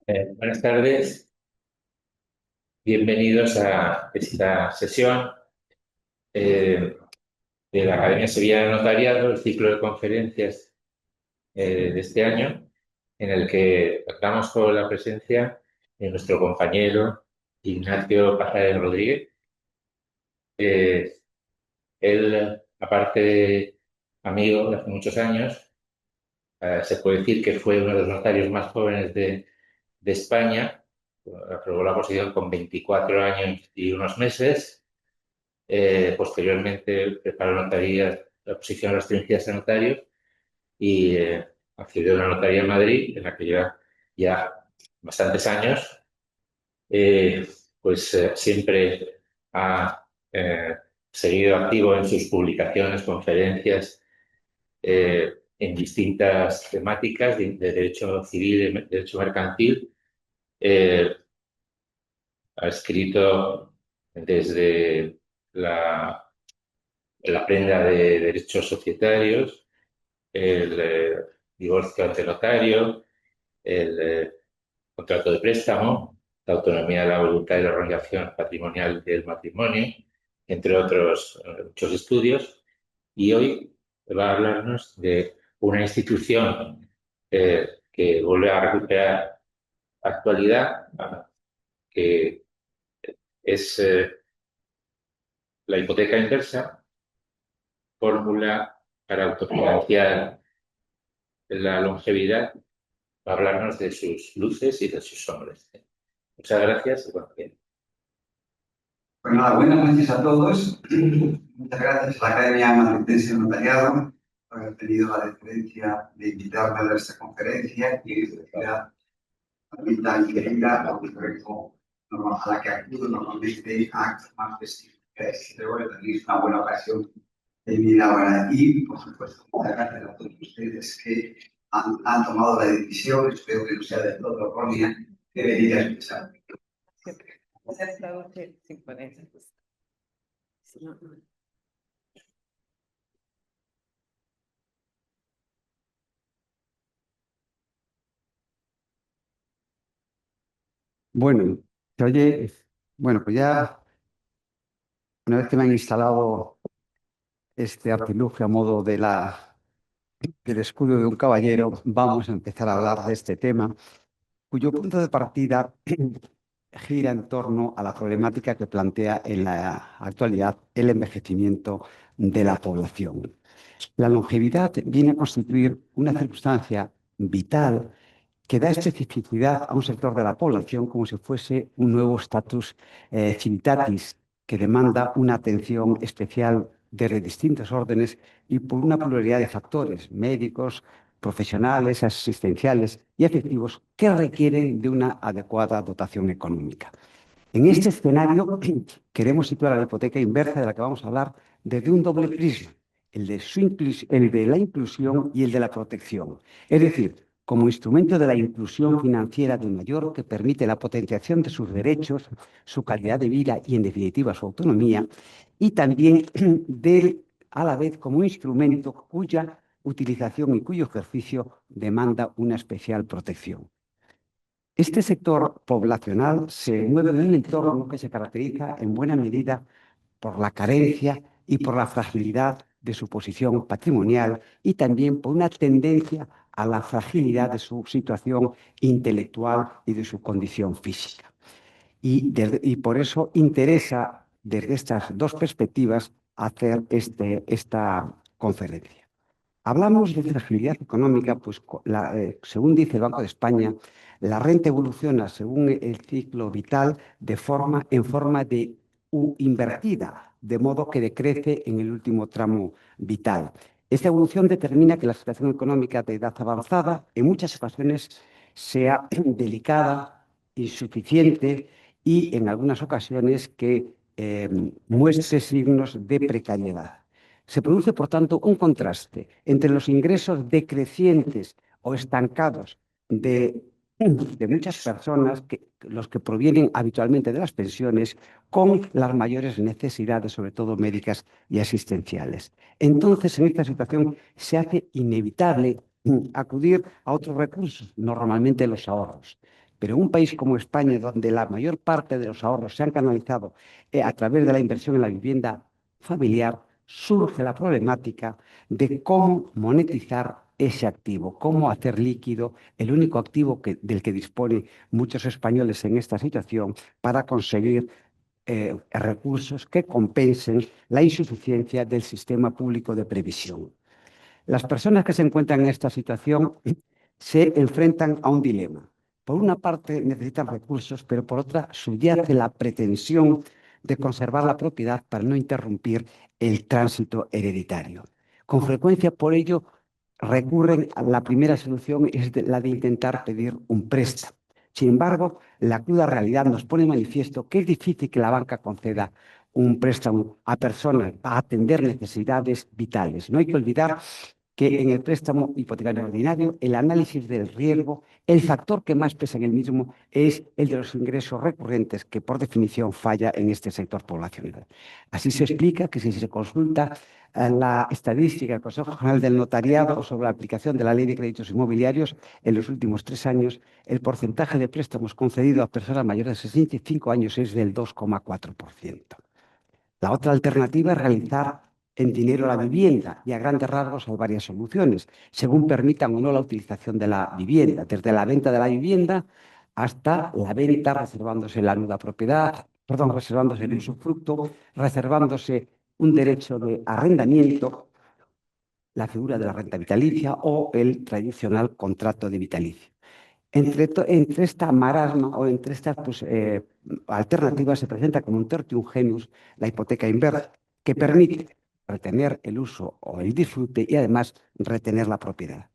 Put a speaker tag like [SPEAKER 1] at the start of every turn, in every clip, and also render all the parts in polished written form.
[SPEAKER 1] Buenas tardes, bienvenidos a esta sesión eh, de la Academia Sevillana de Notariado, el ciclo de conferencias de este año, en el que contamos con la presencia de nuestro compañero Ignacio Pajares Rodríguez. Eh, Él, aparte de amigo de hace muchos años, se puede decir que fue uno de los notarios más jóvenes de España. Aprobó la posición con 24 años y unos meses. Posteriormente preparó notarías, la posición restringida a notarios y accedió a una notaría en Madrid, en la que lleva ya bastantes años. Eh, Siempre ha seguido activo en sus publicaciones, conferencias, en distintas temáticas de derecho civil y de derecho mercantil. Eh, Ha escrito desde la prenda de derechos societarios, el divorcio ante notario, el contrato de préstamo, la autonomía de la voluntad y la organización patrimonial del matrimonio, entre otros muchos estudios. Y hoy va a hablarnos de una institución que vuelve a recuperar actualidad, que es la hipoteca inversa, fórmula para autofinanciar la longevidad, va a hablarnos de sus luces y de sus sombras. Muchas gracias y bueno, bien.
[SPEAKER 2] Pues nada, buenas noches a todos. Muchas gracias a la Academia Madridense de Notariado por haber tenido la deferencia de invitarme a dar esta conferencia y en especial a mi tan querida a la que acudo normalmente a actos más festivos. Creo que tenéis una buena ocasión de venir ahora y, por supuesto, muchas gracias a todos ustedes que han tomado la decisión, espero que no sea de todo errónea, de venir a escuchar. Bueno, se oye, bueno, pues ya una vez que me han instalado este artilugio a modo del escudo de un caballero, vamos a empezar a hablar de este tema, cuyo punto de partida gira en torno a la problemática que plantea en la actualidad el envejecimiento de la población. La longevidad viene a constituir una circunstancia vital que da especificidad a un sector de la población como si fuese un nuevo status civitatis que demanda una atención especial de distintos órdenes y por una pluralidad de factores médicos, profesionales, asistenciales y afectivos que requieren de una adecuada dotación económica. En este escenario queremos situar a la hipoteca inversa de la que vamos a hablar desde un doble prisma, el de la inclusión y el de la protección. Es decir, como instrumento de la inclusión financiera del mayor que permite la potenciación de sus derechos, su calidad de vida y, en definitiva, su autonomía, y también a la vez como un instrumento cuya utilización y cuyo ejercicio demanda una especial protección. Este sector poblacional se mueve en un entorno que se caracteriza en buena medida por la carencia y por la fragilidad de su posición patrimonial y también por una tendencia a la fragilidad de su situación intelectual y de su condición física. Y por eso interesa, desde estas dos perspectivas, hacer esta conferencia. Hablamos de fragilidad económica, pues según dice el Banco de España, la renta evoluciona según el ciclo vital en forma de U invertida, de modo que decrece en el último tramo vital. Esta evolución determina que la situación económica de edad avanzada en muchas ocasiones sea delicada, insuficiente y en algunas ocasiones que muestre signos de precariedad. Se produce, por tanto, un contraste entre los ingresos decrecientes o estancados de muchas personas, los que provienen habitualmente de las pensiones, con las mayores necesidades, sobre todo médicas y asistenciales. Entonces, en esta situación se hace inevitable acudir a otros recursos, normalmente los ahorros, Pero en un país como España, donde la mayor parte de los ahorros se han canalizado a través de la inversión en la vivienda familiar, surge la problemática de cómo monetizar ese activo, cómo hacer líquido el único activo del que disponen muchos españoles en esta situación para conseguir recursos que compensen la insuficiencia del sistema público de previsión. Las personas que se encuentran en esta situación se enfrentan a un dilema. Por una parte, necesitan recursos, pero por otra, subyace la pretensión de conservar la propiedad para no interrumpir el tránsito hereditario. Con frecuencia, por ello, recurren a la primera solución, es la de intentar pedir un préstamo. Sin embargo, la cruda realidad nos pone manifiesto que es difícil que la banca conceda un préstamo a personas para atender necesidades vitales. No hay que olvidar que en el préstamo hipotecario ordinario el análisis del riesgo, el factor que más pesa en el mismo es el de los ingresos recurrentes, que por definición falla en este sector poblacional. Así se explica que si se consulta la estadística del Consejo General del Notariado sobre la aplicación de la Ley de Créditos Inmobiliarios en los últimos 3 años, el porcentaje de préstamos concedidos a personas mayores de 65 años es del 2,4%. La otra alternativa es realizar en dinero la vivienda y a grandes rasgos hay varias soluciones, según permitan o no la utilización de la vivienda, desde la venta de la vivienda hasta la venta reservándose la nuda propiedad, perdón, reservándose el usufructo, reservándose un derecho de arrendamiento, la figura de la renta vitalicia o el tradicional contrato de vitalicio. Entre esta marasma o entre estas alternativas se presenta como un tertium genus la hipoteca inversa, que permite retener el uso o el disfrute y además retener la propiedad.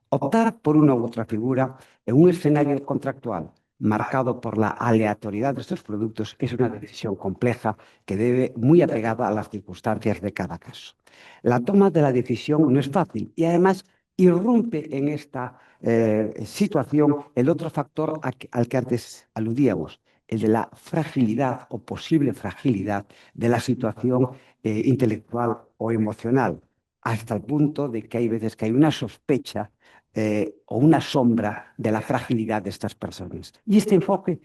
[SPEAKER 2] Optar por una u otra figura en un escenario contractual marcado por la aleatoriedad de estos productos es una decisión compleja que debe muy apegada a las circunstancias de cada caso. La toma de la decisión no es fácil y además irrumpe en esta situación el otro factor al que antes aludíamos, el de la fragilidad o posible fragilidad de la situación intelectual o emocional, hasta el punto de que hay veces que hay una sospecha o una sombra de la fragilidad de estas personas. Y este enfoque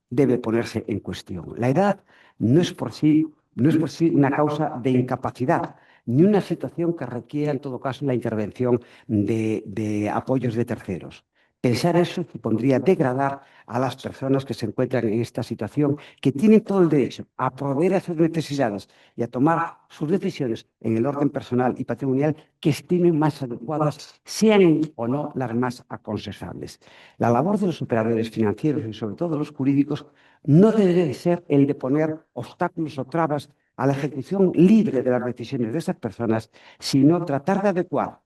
[SPEAKER 2] debe ponerse en cuestión. La edad no es por sí una causa de incapacidad, ni una situación que requiera, en todo caso, la intervención de apoyos de terceros. Pensar eso supondría degradar a las personas que se encuentran en esta situación, que tienen todo el derecho a proveer a sus necesidades y a tomar sus decisiones en el orden personal y patrimonial que estimen más adecuadas, sean o no las más aconsejables. La labor de los operadores financieros y sobre todo los jurídicos no debe ser el de poner obstáculos o trabas a la ejecución libre de las decisiones de esas personas, sino tratar de adecuar,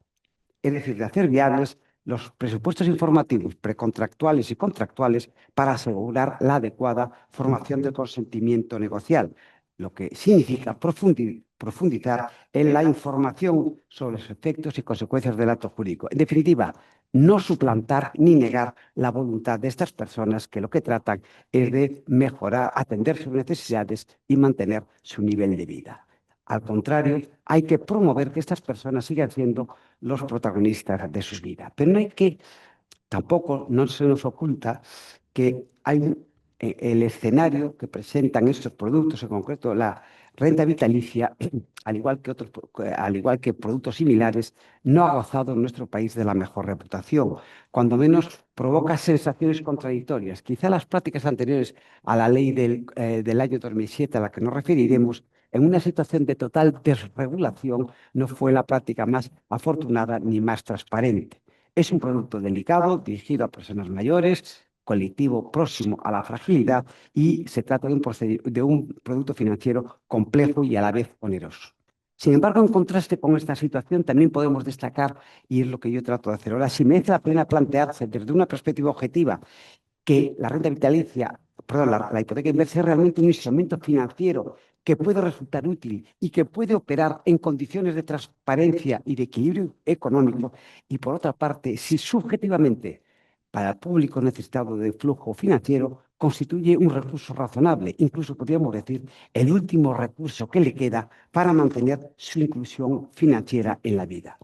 [SPEAKER 2] es decir, de hacer viables los presupuestos informativos precontractuales y contractuales para asegurar la adecuada formación del consentimiento negocial, lo que significa profundizar en la información sobre los efectos y consecuencias del acto jurídico. En definitiva, no suplantar ni negar la voluntad de estas personas que lo que tratan es de mejorar, atender sus necesidades y mantener su nivel de vida. Al contrario, hay que promover que estas personas sigan siendo los protagonistas de sus vidas. Pero tampoco no se nos oculta que hay el escenario que presentan estos productos, en concreto la renta vitalicia, al igual que productos similares, no ha gozado en nuestro país de la mejor reputación. Cuando menos provoca sensaciones contradictorias. Quizá las prácticas anteriores a la ley del año 2007, a la que nos referiremos, en una situación de total desregulación, no fue la práctica más afortunada ni más transparente. Es un producto delicado, dirigido a personas mayores, colectivo próximo a la fragilidad y se trata de un producto financiero complejo y a la vez oneroso. Sin embargo, en contraste con esta situación, también podemos destacar, y es lo que yo trato de hacer ahora, si merece la pena plantearse desde una perspectiva objetiva que la renta vitalicia, perdón, la hipoteca inversa es realmente un instrumento financiero que puede resultar útil y que puede operar en condiciones de transparencia y de equilibrio económico. Y por otra parte, si subjetivamente para el público necesitado de flujo financiero constituye un recurso razonable, incluso podríamos decir el último recurso que le queda para mantener su inclusión financiera en la vida.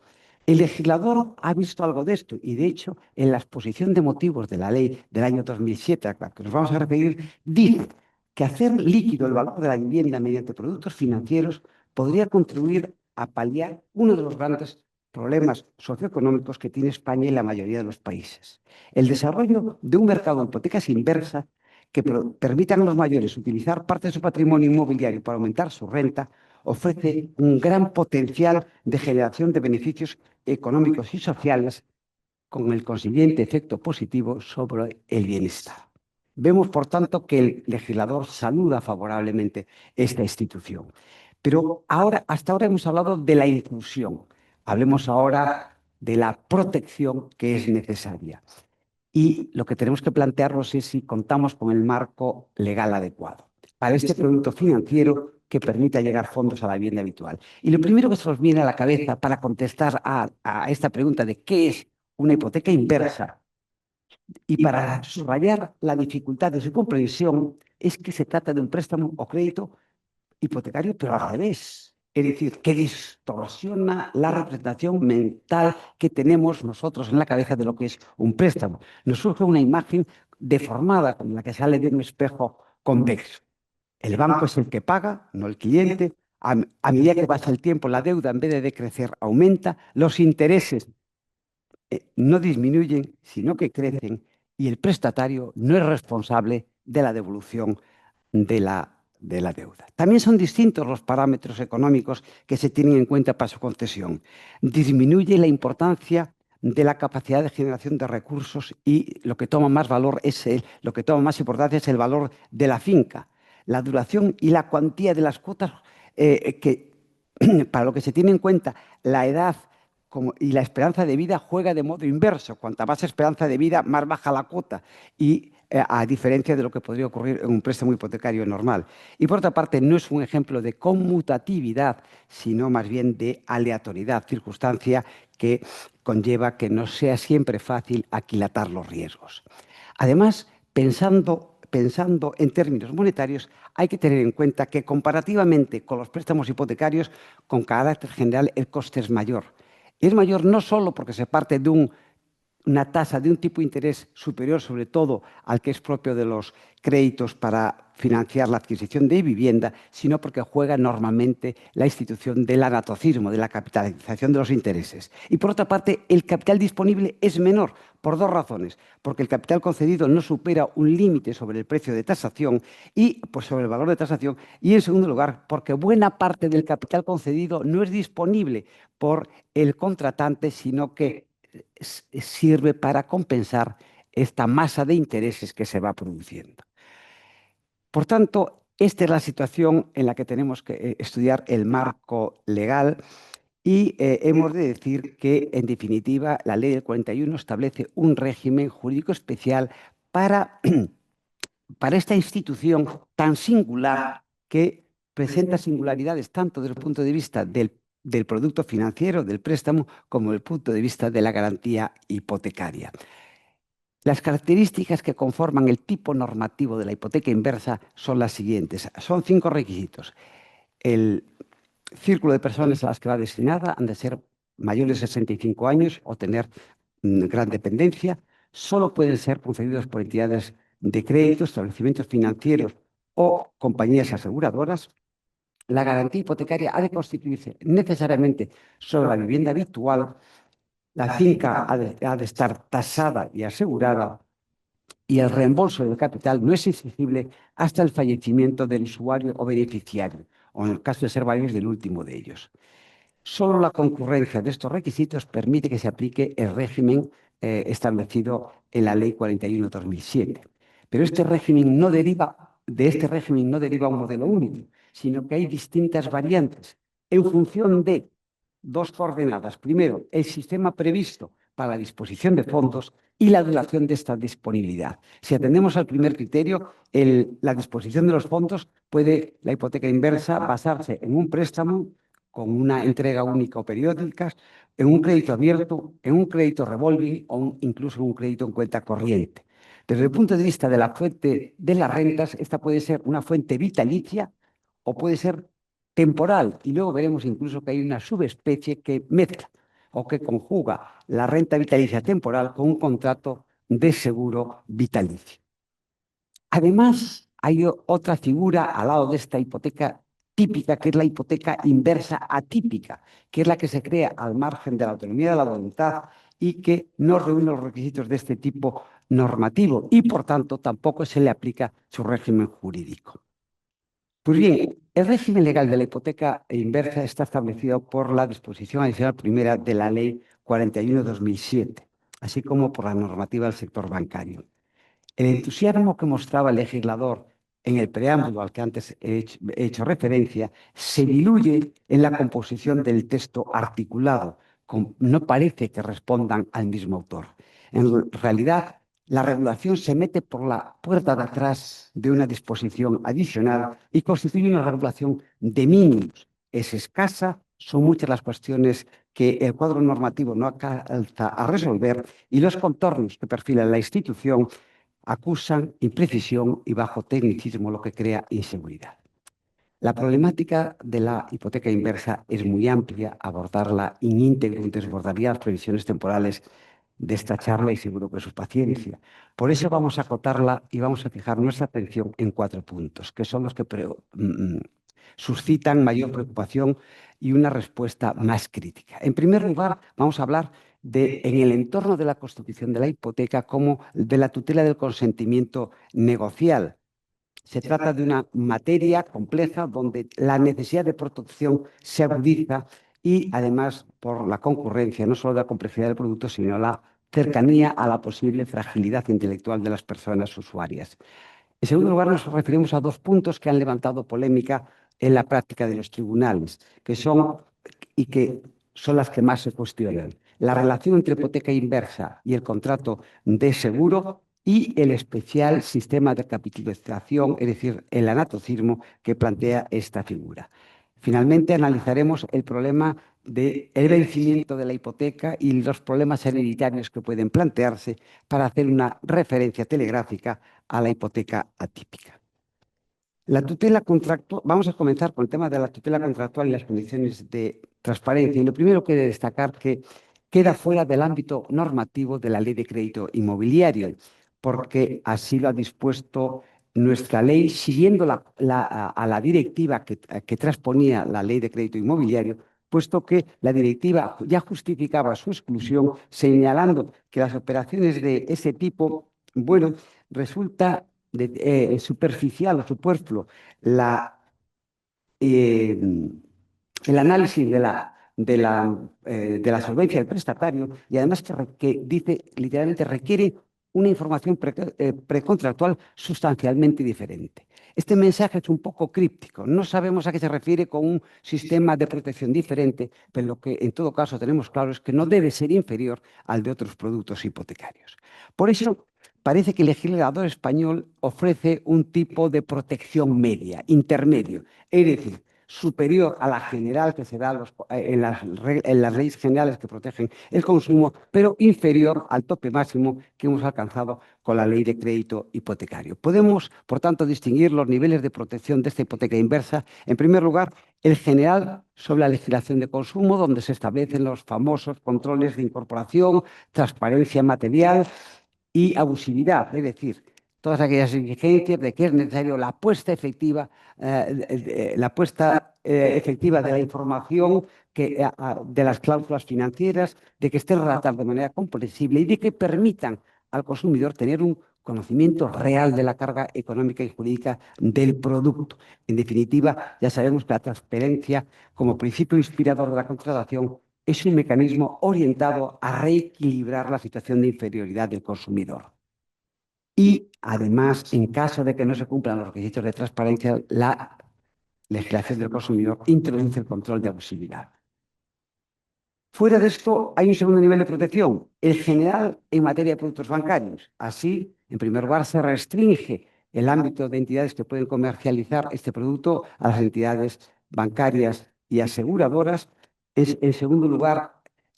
[SPEAKER 2] El legislador ha visto algo de esto y, de hecho, en la exposición de motivos de la ley del año 2007, a la que nos vamos a referir, dice que hacer líquido el valor de la vivienda mediante productos financieros podría contribuir a paliar uno de los grandes problemas socioeconómicos que tiene España y la mayoría de los países. El desarrollo de un mercado de hipotecas inversa que permitan a los mayores utilizar parte de su patrimonio inmobiliario para aumentar su renta ofrece un gran potencial de generación de beneficios económicos y sociales con el consiguiente efecto positivo sobre el bienestar. Vemos, por tanto, que el legislador saluda favorablemente esta institución. Pero hasta ahora hemos hablado de la inclusión. Hablemos ahora de la protección que es necesaria. Y lo que tenemos que plantearnos es si contamos con el marco legal adecuado para este producto financiero que permita llegar fondos a la vivienda habitual. Y lo primero que se nos viene a la cabeza para contestar a esta pregunta de qué es una hipoteca inversa y para subrayar la dificultad de su comprensión es que se trata de un préstamo o crédito hipotecario, pero al revés. Es decir, que distorsiona la representación mental que tenemos nosotros en la cabeza de lo que es un préstamo. Nos surge una imagen deformada, como la que sale de un espejo convexo. El banco es el que paga, no el cliente. A medida que pasa el tiempo, la deuda, en vez de decrecer, aumenta. Los intereses no disminuyen, sino que crecen. Y el prestatario no es responsable de la devolución de la deuda. También son distintos los parámetros económicos que se tienen en cuenta para su concesión. Disminuye la importancia de la capacidad de generación de recursos y lo que toma más valor lo que toma más importancia es el valor de la finca. La duración y la cuantía de las cuotas para lo que se tiene en cuenta la edad y la esperanza de vida juega de modo inverso. Cuanta más esperanza de vida, más baja la cuota. Y a diferencia de lo que podría ocurrir en un préstamo hipotecario normal. Y por otra parte, no es un ejemplo de conmutatividad, sino más bien de aleatoriedad, circunstancia que conlleva que no sea siempre fácil aquilatar los riesgos. Además, pensando en términos monetarios, hay que tener en cuenta que comparativamente con los préstamos hipotecarios, con carácter general, el coste es mayor. Es mayor no solo porque se parte de una tasa de un tipo de interés superior, sobre todo al que es propio de los créditos para financiar la adquisición de vivienda, sino porque juega normalmente la institución del anatocismo, de la capitalización de los intereses. Y por otra parte, el capital disponible es menor por dos razones, porque el capital concedido no supera un límite sobre el precio de tasación y pues, sobre el valor de tasación, y en segundo lugar, porque buena parte del capital concedido no es disponible por el contratante, sino que sirve para compensar esta masa de intereses que se va produciendo. Por tanto, esta es la situación en la que tenemos que estudiar el marco legal y hemos de decir que, en definitiva, la ley del 41 establece un régimen jurídico especial para, para esta institución tan singular que presenta singularidades tanto desde el punto de vista del producto financiero, del préstamo, como desde el punto de vista de la garantía hipotecaria. Las características que conforman el tipo normativo de la hipoteca inversa son las siguientes. Son 5 requisitos. El círculo de personas a las que va destinada han de ser mayores de 65 años o tener gran dependencia. Solo pueden ser concedidos por entidades de crédito, establecimientos financieros o compañías aseguradoras. La garantía hipotecaria ha de constituirse necesariamente sobre la vivienda habitual. La finca ha de estar tasada y asegurada y el reembolso del capital no es exigible hasta el fallecimiento del usuario o beneficiario, o en el caso de ser varios, del último de ellos. Solo la concurrencia de estos requisitos permite que se aplique el régimen establecido en la Ley 41/2007. Pero de este régimen no deriva un modelo único, sino que hay distintas variantes en función de dos coordenadas. Primero, el sistema previsto para la disposición de fondos y la duración de esta disponibilidad. Si atendemos al primer criterio, la disposición de los fondos la hipoteca inversa, basarse en un préstamo con una entrega única o periódica, en un crédito abierto, en un crédito revolving o incluso en un crédito en cuenta corriente. Desde el punto de vista de la fuente de las rentas, esta puede ser una fuente vitalicia o puede ser temporal. Y luego veremos incluso que hay una subespecie que mezcla o que conjuga la renta vitalicia temporal con un contrato de seguro vitalicio. Además, hay otra figura al lado de esta hipoteca típica, que es la hipoteca inversa atípica, que es la que se crea al margen de la autonomía de la voluntad y que no reúne los requisitos de este tipo normativo y, por tanto, tampoco se le aplica su régimen jurídico. Pues bien, el régimen legal de la hipoteca inversa está establecido por la disposición adicional primera de la Ley 41/2007, así como por la normativa del sector bancario. El entusiasmo que mostraba el legislador en el preámbulo al que antes he hecho referencia se diluye en la composición del texto articulado. No parece que respondan al mismo autor. En realidad, la regulación se mete por la puerta de atrás de una disposición adicional y constituye una regulación de mínimos. Es escasa, son muchas las cuestiones que el cuadro normativo no alcanza a resolver y los contornos que perfila la institución acusan imprecisión y bajo tecnicismo, lo que crea inseguridad. La problemática de la hipoteca inversa es muy amplia, abordarla in íntegro desbordaría las previsiones temporales de esta charla y seguro que su paciencia. Por eso vamos a acotarla y vamos a fijar nuestra atención en 4 puntos, que son los que suscitan mayor preocupación y una respuesta más crítica. En primer lugar, vamos a hablar en el entorno de la constitución de la hipoteca como de la tutela del consentimiento negocial. Se trata de una materia compleja donde la necesidad de protección se agudiza y además por la concurrencia, no solo de la complejidad del producto, sino la cercanía a la posible fragilidad intelectual de las personas usuarias. En segundo lugar, nos referimos a 2 puntos que han levantado polémica en la práctica de los tribunales, que son las que más se cuestionan. La relación entre hipoteca inversa y el contrato de seguro y el especial sistema de capitalización, es decir, el anatocismo que plantea esta figura. Finalmente, analizaremos el problema del vencimiento de la hipoteca y los problemas hereditarios que pueden plantearse para hacer una referencia telegráfica a la hipoteca atípica. La tutela contractual, vamos a comenzar con el tema de la tutela contractual y las condiciones de transparencia. Y lo primero que he de destacar que queda fuera del ámbito normativo de la Ley de Crédito Inmobiliario, porque así lo ha dispuesto nuestra ley, siguiendo a la directiva que transponía la Ley de Crédito Inmobiliario, puesto que la directiva ya justificaba su exclusión, señalando que las operaciones de ese tipo, bueno, resulta superficial o superfluo eh, el análisis de la solvencia del prestatario y además que dice literalmente requiere una información precontractual sustancialmente diferente. Este mensaje es un poco críptico. No sabemos a qué se refiere con un sistema de protección diferente, pero lo que en todo caso tenemos claro es que no debe ser inferior al de otros productos hipotecarios. Por eso, parece que el legislador español ofrece un tipo de protección media, intermedio, es decir, superior a la general que se da en las leyes generales que protegen el consumo, pero inferior al tope máximo que hemos alcanzado con la ley de crédito hipotecario. Podemos, por tanto, distinguir los niveles de protección de esta hipoteca inversa. En primer lugar, el general sobre la legislación de consumo, donde se establecen los famosos controles de incorporación, transparencia material y abusividad, es decir, todas aquellas exigencias de que es necesario la puesta efectiva, de la información de las cláusulas financieras, de que estén redactadas de manera comprensible y de que permitan al consumidor tener un conocimiento real de la carga económica y jurídica del producto. En definitiva, ya sabemos que la transparencia, como principio inspirador de la contratación, es un mecanismo orientado a reequilibrar la situación de inferioridad del consumidor. Y, además, en caso de que no se cumplan los requisitos de transparencia, la legislación del consumidor introduce el control de abusividad. Fuera de esto, hay un segundo nivel de protección, el general en materia de productos bancarios. Así, en primer lugar, se restringe el ámbito de entidades que pueden comercializar este producto a las entidades bancarias y aseguradoras. En segundo lugar,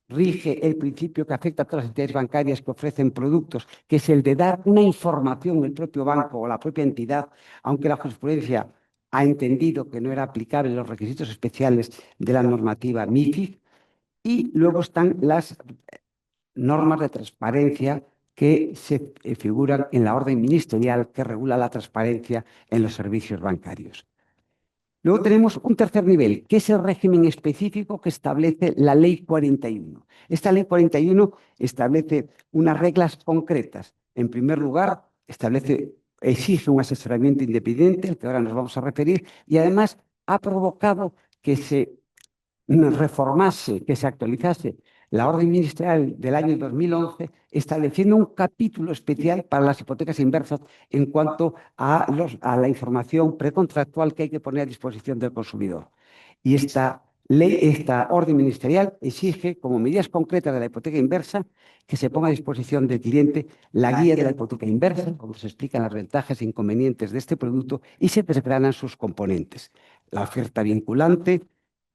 [SPEAKER 2] rige el principio que afecta a todas las entidades bancarias que ofrecen productos, que es el de dar una información el propio banco o la propia entidad, aunque la jurisprudencia ha entendido que no era aplicable los requisitos especiales de la normativa MiFID. Y luego están las normas de transparencia que se figuran en la orden ministerial que regula la transparencia en los servicios bancarios. Luego tenemos un tercer nivel, que es el régimen específico que establece la Ley 41. Esta Ley 41 establece unas reglas concretas. En primer lugar, exige un asesoramiento independiente, al que ahora nos vamos a referir, y además ha provocado que se reformase, que se actualizase la orden ministerial del año 2011, estableciendo un capítulo especial para las hipotecas inversas en cuanto a la información precontractual que hay que poner a disposición del consumidor. Y esta ley, esta orden ministerial exige, como medidas concretas de la hipoteca inversa, que se ponga a disposición del cliente la guía de la hipoteca inversa, como se explican las ventajas e inconvenientes de este producto y se desgranan sus componentes. La oferta vinculante,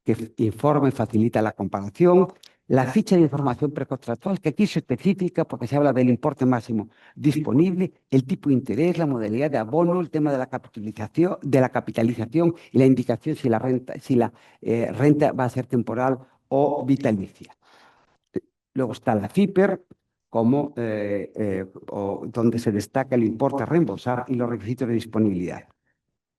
[SPEAKER 2] que informa y facilita la comparación, la ficha de información precontractual, que aquí es específica porque se habla del importe máximo disponible, el tipo de interés, la modalidad de abono, el tema de la capitalización y la indicación si la renta va a ser temporal o vitalicia. Luego está la FIPER, donde se destaca el importe a reembolsar y los requisitos de disponibilidad.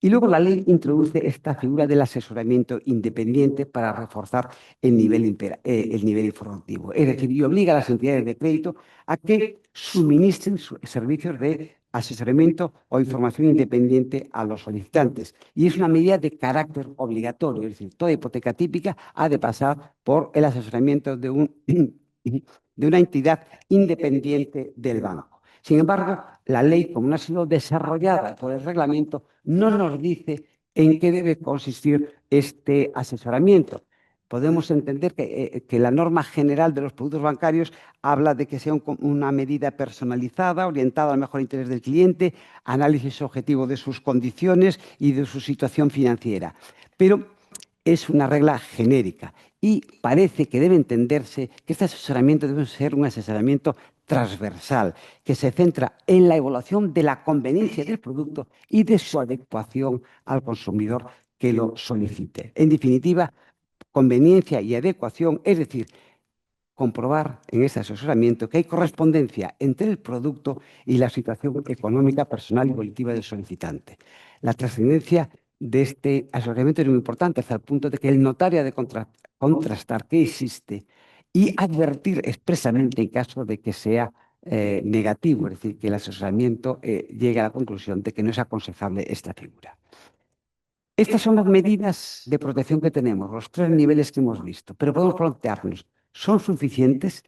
[SPEAKER 2] Y luego la ley introduce esta figura del asesoramiento independiente para reforzar el nivel informativo. Es decir, y obliga a las entidades de crédito a que suministren servicios de asesoramiento o información independiente a los solicitantes. Y es una medida de carácter obligatorio, es decir, toda hipoteca típica ha de pasar por el asesoramiento de una entidad independiente del banco. Sin embargo, la ley, como no ha sido desarrollada por el reglamento, no nos dice en qué debe consistir este asesoramiento. Podemos entender que la norma general de los productos bancarios habla de que sea una medida personalizada, orientada al mejor interés del cliente, análisis objetivo de sus condiciones y de su situación financiera. Pero es una regla genérica y parece que debe entenderse que este asesoramiento debe ser un asesoramiento transversal, que se centra en la evaluación de la conveniencia del producto y de su adecuación al consumidor que lo solicite. En definitiva, conveniencia y adecuación, es decir, comprobar en ese asesoramiento que hay correspondencia entre el producto y la situación económica, personal y colectiva del solicitante. La trascendencia de este asesoramiento es muy importante hasta el punto de que el notario ha de contrastar que existe y advertir expresamente en caso de que sea negativo, es decir, que el asesoramiento llegue a la conclusión de que no es aconsejable esta figura. Estas son las medidas de protección que tenemos, los tres niveles que hemos visto, pero podemos plantearnos, ¿son suficientes?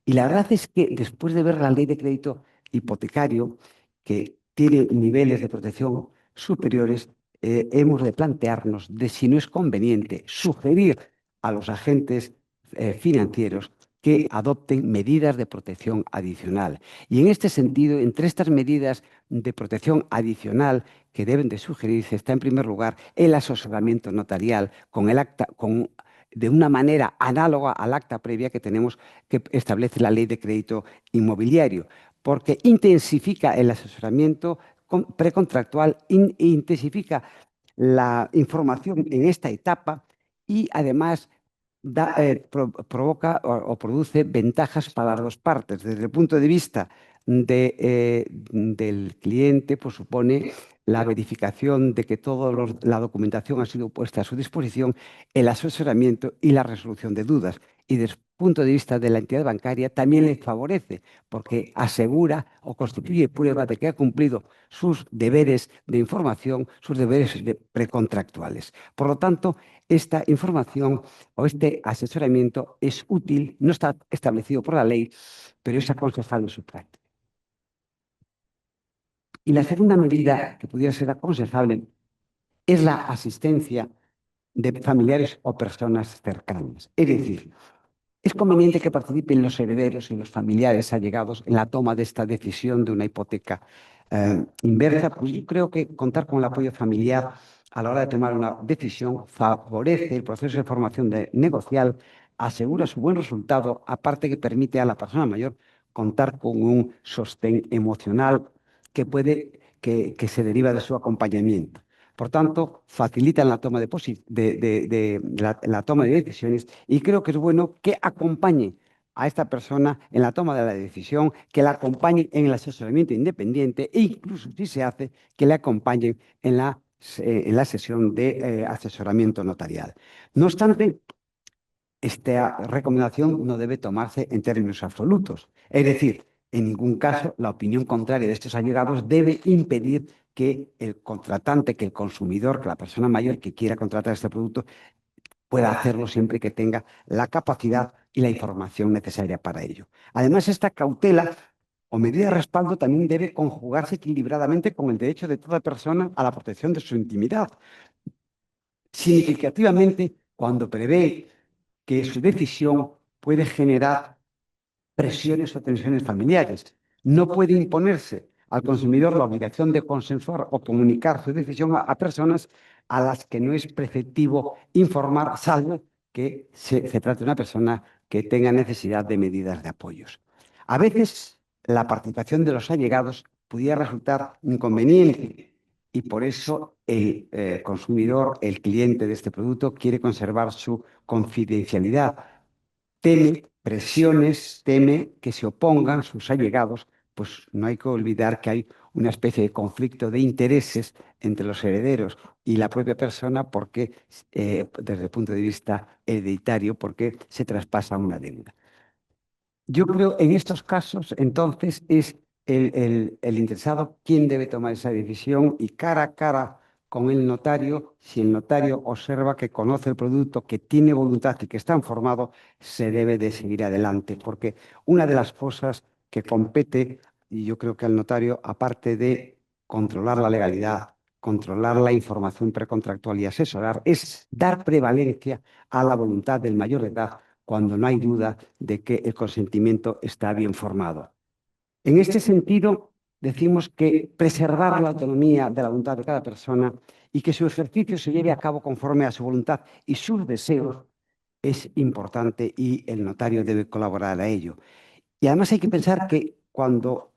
[SPEAKER 2] Y la verdad es que después de ver la ley de crédito hipotecario, que tiene niveles de protección superiores, hemos de plantearnos de si no es conveniente sugerir a los agentes financieros que adopten medidas de protección adicional. Y en este sentido, entre estas medidas de protección adicional que deben de sugerirse está en primer lugar el asesoramiento notarial con el acta, de una manera análoga al acta previa que tenemos que establece la ley de crédito inmobiliario, porque intensifica el asesoramiento precontractual, intensifica la información en esta etapa y además provoca o produce ventajas para las dos partes. Desde el punto de vista del cliente, pues supone la verificación de que toda la documentación ha sido puesta a su disposición, el asesoramiento y la resolución de dudas. Y desde el punto de vista de la entidad bancaria también le favorece porque asegura o constituye prueba de que ha cumplido sus deberes de información, sus deberes precontractuales. Por lo tanto, esta información o este asesoramiento es útil, no está establecido por la ley, pero es aconsejable en su práctica. Y la segunda medida que pudiera ser aconsejable es la asistencia de familiares o personas cercanas. Es decir, es conveniente que participen los herederos y los familiares allegados en la toma de esta decisión de una hipoteca inversa. Pues yo creo que contar con el apoyo familiar a la hora de tomar una decisión favorece el proceso de formación negocial, asegura su buen resultado, aparte que permite a la persona mayor contar con un sostén emocional que se deriva de su acompañamiento. Por tanto, facilitan la toma la toma de decisiones, y creo que es bueno que acompañe a esta persona en la toma de la decisión, que la acompañen en el asesoramiento independiente e incluso, si se hace, que le acompañen en la sesión de asesoramiento notarial. No obstante, esta recomendación no debe tomarse en términos absolutos. Es decir, en ningún caso la opinión contraria de estos allegados debe impedir que el contratante, que el consumidor, que la persona mayor que quiera contratar este producto pueda hacerlo siempre que tenga la capacidad y la información necesaria para ello. Además, esta cautela o medida de respaldo también debe conjugarse equilibradamente con el derecho de toda persona a la protección de su intimidad. Significativamente, cuando prevé que su decisión puede generar presiones o tensiones familiares. No puede imponerse al consumidor la obligación de consensuar o comunicar su decisión a personas a las que no es preceptivo informar, salvo que se trate de una persona que tenga necesidad de medidas de apoyos. A veces la participación de los allegados pudiera resultar inconveniente, y por eso el consumidor, el cliente de este producto, quiere conservar su confidencialidad. Teme presiones, teme que se opongan sus allegados, pues no hay que olvidar que hay una especie de conflicto de intereses entre los herederos y la propia persona, porque desde el punto de vista hereditario, porque se traspasa una deuda. Yo creo en estos casos, entonces, es el interesado quien debe tomar esa decisión, y cara a cara con el notario, si el notario observa que conoce el producto, que tiene voluntad y que está informado, se debe de seguir adelante, porque una de las cosas que compete, y yo creo que al notario, aparte de controlar la legalidad, controlar la información precontractual y asesorar, es dar prevalencia a la voluntad del mayor de edad cuando no hay duda de que el consentimiento está bien formado. En este sentido, decimos que preservar la autonomía de la voluntad de cada persona y que su ejercicio se lleve a cabo conforme a su voluntad y sus deseos es importante, y el notario debe colaborar a ello. Y además hay que pensar que cuando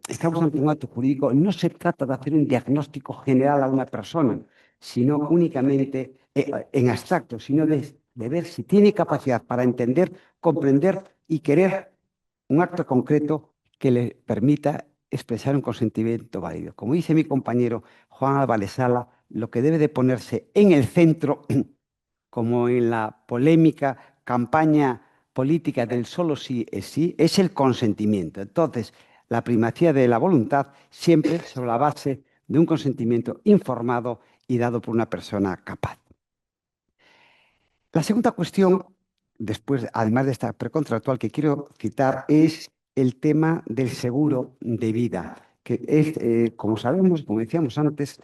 [SPEAKER 2] estamos ante un acto jurídico, no se trata de hacer un diagnóstico general a una persona, sino únicamente en abstracto, sino de ver si tiene capacidad para entender, comprender y querer un acto concreto que le permita expresar un consentimiento válido. Como dice mi compañero Juan Álvarez Sala, lo que debe de ponerse en el centro, como en la polémica campaña política del solo sí es sí, es el consentimiento. Entonces, la primacía de la voluntad siempre sobre la base de un consentimiento informado y dado por una persona capaz. La segunda cuestión, después, además de esta precontractual que quiero citar, es el tema del seguro de vida, que es, como sabemos, como decíamos antes,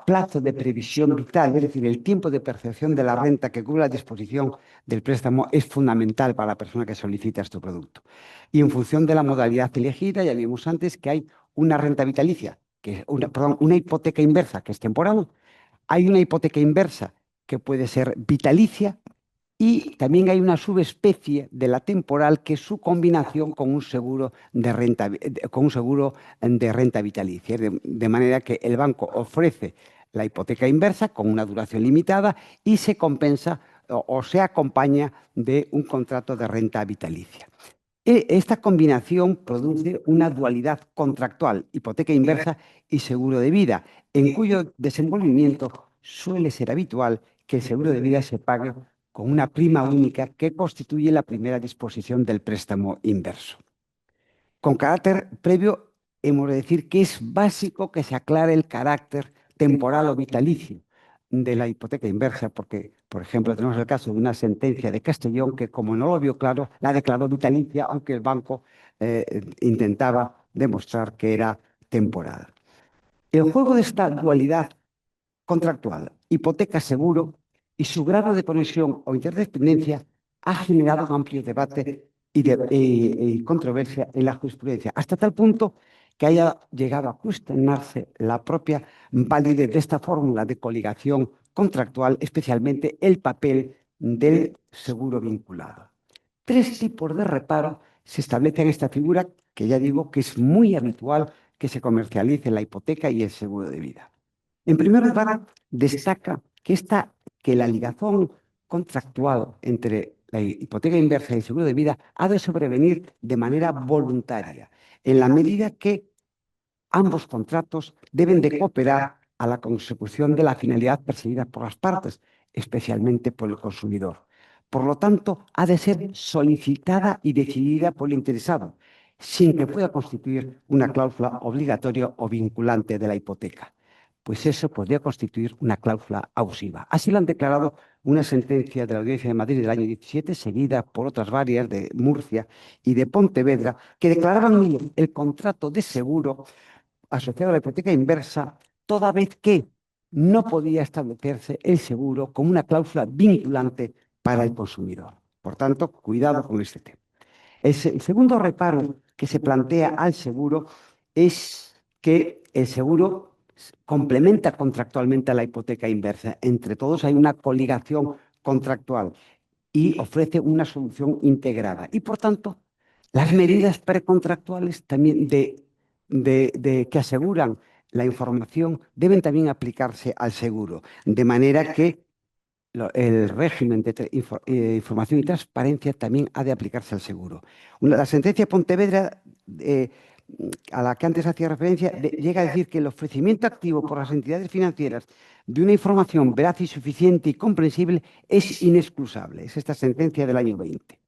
[SPEAKER 2] plazo de previsión vital, es decir, el tiempo de percepción de la renta que cubre la disposición del préstamo, es fundamental para la persona que solicita este producto. Y en función de la modalidad elegida, ya vimos antes que hay una renta vitalicia, una hipoteca inversa, que es temporal. Hay una hipoteca inversa que puede ser vitalicia, y también hay una subespecie de la temporal, que es su combinación con un seguro de renta, vitalicia, de manera que el banco ofrece la hipoteca inversa con una duración limitada y se compensa o se acompaña de un contrato de renta vitalicia. Esta combinación produce una dualidad contractual, hipoteca inversa y seguro de vida, en cuyo desenvolvimiento suele ser habitual que el seguro de vida se pague con una prima única que constituye la primera disposición del préstamo inverso. Con carácter previo, hemos de decir que es básico que se aclare el carácter temporal o vitalicio de la hipoteca inversa, porque, por ejemplo, tenemos el caso de una sentencia de Castellón que, como no lo vio claro, la declaró vitalicia, aunque el banco intentaba demostrar que era temporal. El juego de esta dualidad contractual, hipoteca-seguro, y su grado de conexión o interdependencia ha generado un amplio debate y controversia en la jurisprudencia, hasta tal punto que haya llegado a cuestionarse la propia validez de esta fórmula de coligación contractual, especialmente el papel del seguro vinculado. Tres tipos de reparo se establecen en esta figura, que ya digo que es muy habitual que se comercialicen la hipoteca y el seguro de vida. En primer lugar, destaca que la ligación contractual entre la hipoteca inversa y el seguro de vida ha de sobrevenir de manera voluntaria, en la medida que ambos contratos deben de cooperar a la consecución de la finalidad perseguida por las partes, especialmente por el consumidor. Por lo tanto, ha de ser solicitada y decidida por el interesado, sin que pueda constituir una cláusula obligatoria o vinculante de la hipoteca, pues eso podría constituir una cláusula abusiva. Así lo han declarado una sentencia de la Audiencia de Madrid del año 17, seguida por otras varias de Murcia y de Pontevedra, que declaraban el contrato de seguro asociado a la hipoteca inversa, toda vez que no podía establecerse el seguro como una cláusula vinculante para el consumidor. Por tanto, cuidado con este tema. El segundo reparo que se plantea al seguro es que el seguro complementa contractualmente a la hipoteca inversa. Entre todos hay una coligación contractual y ofrece una solución integrada. Y, por tanto, las medidas precontractuales también que aseguran la información deben también aplicarse al seguro, de manera que el régimen de información y transparencia también ha de aplicarse al seguro. La sentencia de Pontevedra, a la que antes hacía referencia, llega a decir que el ofrecimiento activo por las entidades financieras de una información veraz y suficiente y comprensible es inexcusable. Es esta sentencia del año 20.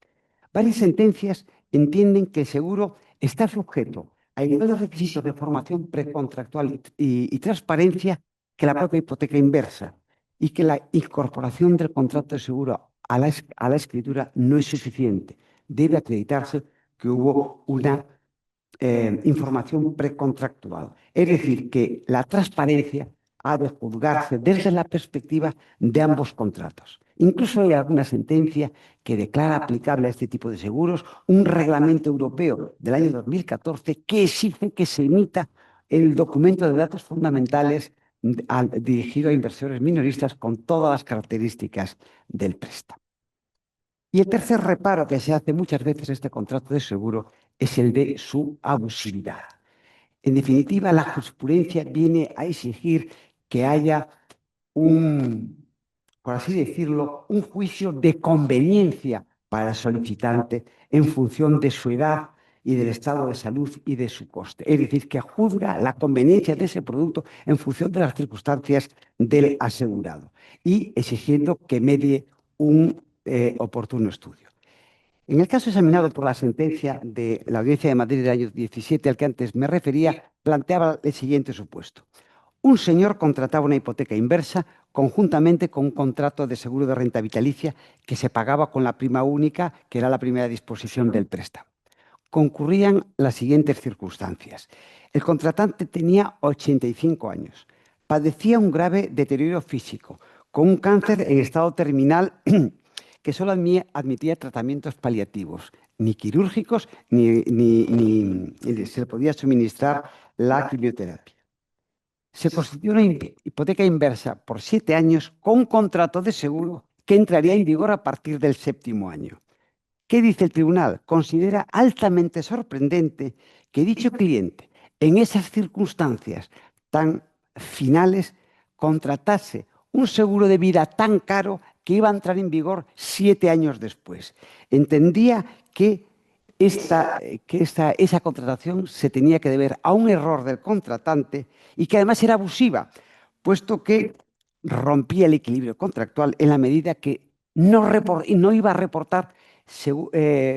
[SPEAKER 2] Varias sentencias entienden que el seguro está sujeto a iguales requisitos de formación precontractual y transparencia que la propia hipoteca inversa, y que la incorporación del contrato de seguro a la escritura no es suficiente. Debe acreditarse que hubo una información precontractual. Es decir, que la transparencia ha de juzgarse desde la perspectiva de ambos contratos. Incluso hay alguna sentencia que declara aplicable a este tipo de seguros un reglamento europeo del año 2014 que exige que se emita el documento de datos fundamentales dirigido a inversores minoristas con todas las características del préstamo. Y el tercer reparo que se hace muchas veces a este contrato de seguro es el de su abusividad. En definitiva, la jurisprudencia viene a exigir que haya por así decirlo, un juicio de conveniencia para el solicitante en función de su edad y del estado de salud y de su coste. Es decir, que juzga la conveniencia de ese producto en función de las circunstancias del asegurado y exigiendo que medie un oportuno estudio. En el caso examinado por la sentencia de la Audiencia de Madrid del año 17, al que antes me refería, planteaba el siguiente supuesto. Un señor contrataba una hipoteca inversa conjuntamente con un contrato de seguro de renta vitalicia que se pagaba con la prima única, que era la primera disposición del préstamo. Concurrían las siguientes circunstancias. El contratante tenía 85 años, padecía un grave deterioro físico, con un cáncer en estado terminal que solo admitía tratamientos paliativos, ni quirúrgicos, ni se le podía suministrar la quimioterapia. Se constituyó una hipoteca inversa por 7 años con un contrato de seguro que entraría en vigor a partir del 7º año. ¿Qué dice el tribunal? Considera altamente sorprendente que dicho cliente, en esas circunstancias tan finales, contratase un seguro de vida tan caro que iba a entrar en vigor 7 años después. Entendía que esa contratación se tenía que deber a un error del contratante y que además era abusiva, puesto que rompía el equilibrio contractual en la medida que no iba a reportar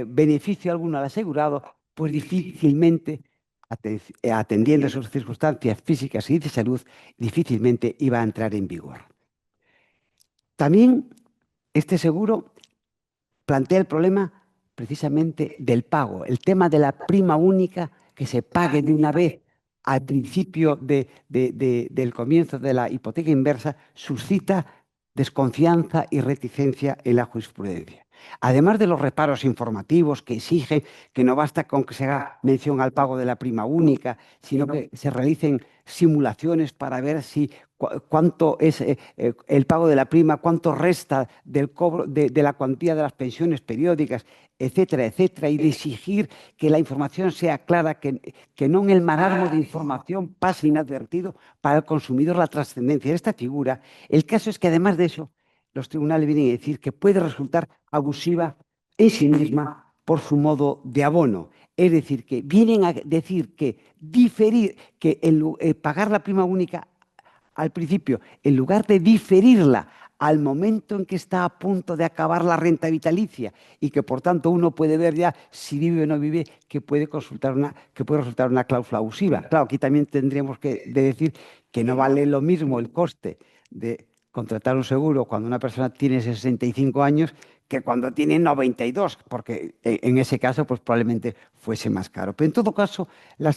[SPEAKER 2] beneficio alguno al asegurado, pues difícilmente, atendiendo a sus circunstancias físicas y de salud, difícilmente iba a entrar en vigor. También este seguro plantea el problema precisamente del pago, el tema de la prima única que se pague de una vez al principio del comienzo de la hipoteca inversa suscita desconfianza y reticencia en la jurisprudencia. Además de los reparos informativos que exigen que no basta con que se haga mención al pago de la prima única, sino que se realicen simulaciones para ver cuánto es el pago de la prima, cuánto resta del cobro de la cuantía de las pensiones periódicas, etcétera, etcétera, y de exigir que la información sea clara, que no en el marasmo de información pase inadvertido para el consumidor la trascendencia de esta figura. El caso es que además de eso, los tribunales vienen a decir que puede resultar abusiva en sí misma por su modo de abono. Es decir, que vienen a decir que diferir, que pagar la prima única al principio, en lugar de diferirla al momento en que está a punto de acabar la renta vitalicia y que por tanto uno puede ver ya si vive o no vive, que puede resultar una cláusula abusiva. Claro, aquí también tendríamos que decir que no vale lo mismo el coste de contratar un seguro cuando una persona tiene 65 años que cuando tiene 92, porque en ese caso pues probablemente fuese más caro. Pero en todo caso, la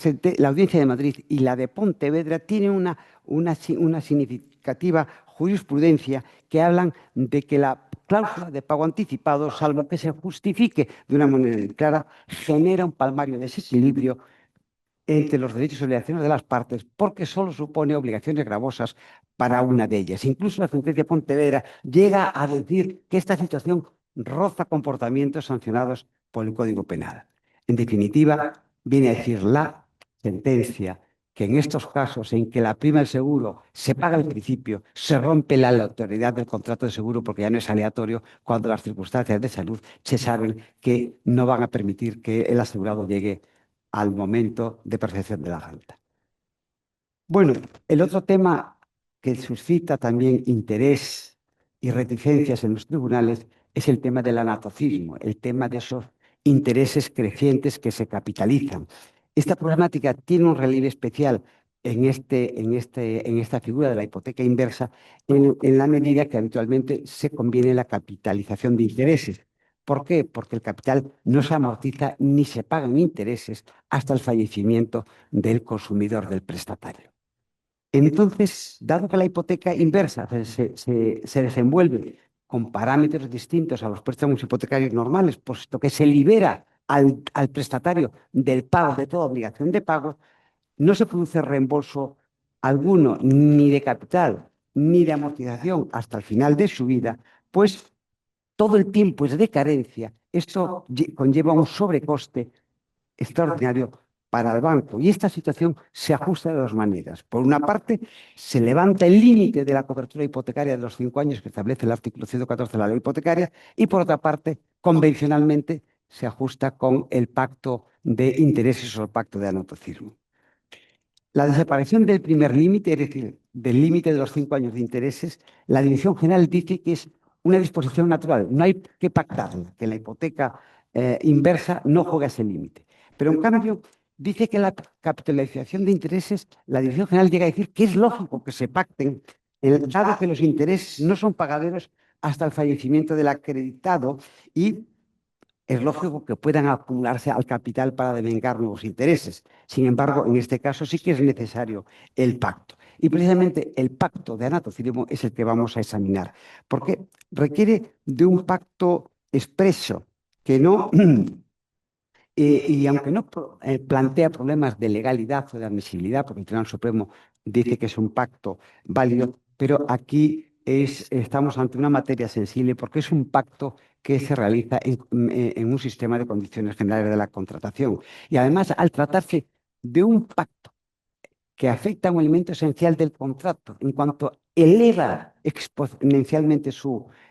[SPEAKER 2] Audiencia de Madrid y la de Pontevedra tienen una significativa jurisprudencia que hablan de que la cláusula de pago anticipado, salvo que se justifique de una manera clara, genera un palmario desequilibrio entre los derechos y obligaciones de las partes, porque solo supone obligaciones gravosas para una de ellas. Incluso la sentencia de Pontevedra llega a decir que esta situación roza comportamientos sancionados por el Código Penal. En definitiva, viene a decir la sentencia que en estos casos en que la prima del seguro se paga al principio, se rompe la autoridad del contrato de seguro porque ya no es aleatorio, cuando las circunstancias de salud se saben que no van a permitir que el asegurado llegue al momento de percepción de la renta. Bueno, el otro tema que suscita también interés y reticencias en los tribunales es el tema del anatocismo, el tema de esos intereses crecientes que se capitalizan. Esta problemática tiene un relieve especial en esta figura de la hipoteca inversa, en la medida que habitualmente se conviene la capitalización de intereses. ¿Por qué? Porque el capital no se amortiza ni se pagan intereses hasta el fallecimiento del consumidor, del prestatario. Entonces, dado que la hipoteca inversa se desenvuelve con parámetros distintos a los préstamos hipotecarios normales, puesto que se libera al prestatario del pago de toda obligación de pago, no se produce reembolso alguno, ni de capital, ni de amortización hasta el final de su vida, pues todo el tiempo es de carencia. Esto conlleva un sobrecoste extraordinario para el banco. Y esta situación se ajusta de dos maneras. Por una parte, se levanta el límite de la cobertura hipotecaria de los 5 años que establece el artículo 114 de la ley hipotecaria y por otra parte, convencionalmente, se ajusta con el pacto de intereses o el pacto de anotocismo. La desaparición del primer límite, es decir, del límite de los 5 años de intereses, la Dirección General dice que es una disposición natural, no hay que pactarla, que la hipoteca inversa no juega ese límite. Pero en cambio, dice que la capitalización de intereses, la Dirección General llega a decir que es lógico que se pacten, dado que los intereses no son pagaderos hasta el fallecimiento del acreditado y es lógico que puedan acumularse al capital para devengar nuevos intereses. Sin embargo, en este caso sí que es necesario el pacto. Y precisamente el pacto de anatocismo es el que vamos a examinar, porque requiere de un pacto expreso que no, y aunque no plantea problemas de legalidad o de admisibilidad, porque el Tribunal Supremo dice que es un pacto válido, pero aquí estamos ante una materia sensible porque es un pacto que se realiza en un sistema de condiciones generales de la contratación. Y además, al tratarse de un pacto que afecta a un elemento esencial del contrato, en cuanto eleva exponencialmente